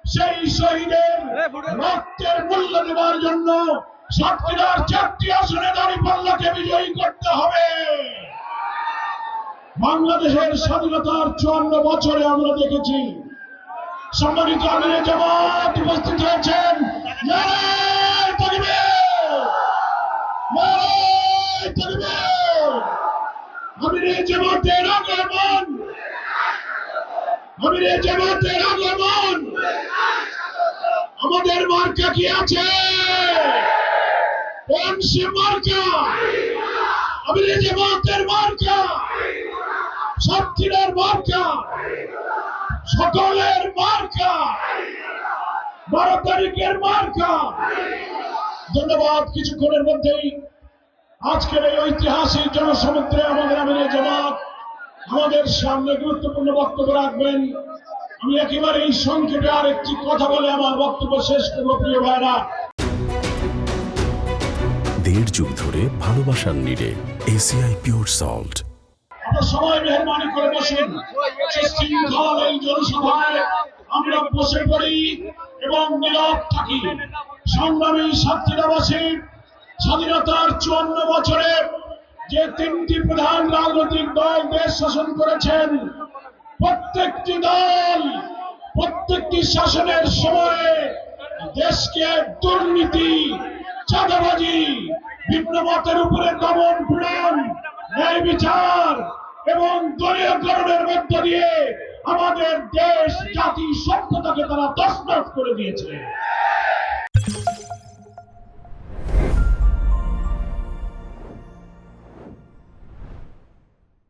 সেই শহীদের রক্তের মূল্য দেওয়ার জন্য সাতক্ষীরার 4টি আসনে দাঁড়িপাল্লাকে বিজয়ী করতে হবে। বাংলাদেশের স্বাধীনতার 54 বছরে আমরা দেখেছি সম্মানিত আমিরে জামাত উপস্থিত হয়েছেন। নারায়ে তাকবীর, নারায়ে তাকবীর। আমিরে জামাতের আগমন, আমিরে জামাতের আগমন। আমাদের মার্কা কি আছে? কোন সে মার্কা? আমিরে জামাতের মার্কা, সাতক্ষীরার মার্কা, সকলের মার্কা, 12 তারিখের মার্কা। ধন্যবাদ। কিছুক্ষণের মধ্যেই আজকের এই ঐতিহাসিক জনসমুদ্রে আমাদের আমিরে জামাত আমাদের সামনে গুরুত্বপূর্ণ বক্তব্য রাখবেন। আমি একেবারে এই সংক্ষেপে আর একটি কথা বলে আমার বক্তব্য শেষ করবো। প্রিয় ভাইরা, 1.5 যুগ ধরে ভালোবাসার নিড়ে এসিআই পিওর সল্ট। আপনারা সবাই মেহরবানি করে বসুন। শৃঙ্খল এই জনসভায় আমরা বসে পড়ি এবং নীরব থাকি। সংগ্রামী সাতক্ষীরাবাসী, স্বাধীনতার 54 বছরে যে 3টি প্রধান রাজনৈতিক দল দেশ শাসন করেছেন, প্রত্যেকটি দল প্রত্যেকটি শাসনের সময়ে দেশকে দুর্নীতি, চাঁদাবাজি, ভিন্ন মতের উপরে দমন পীড়ন, ন্যায় বিচার এবং দলীয়করণের মধ্য দিয়ে আমাদের দেশ, জাতি, সভ্যতাকে তারা তছনছ করে দিয়েছে।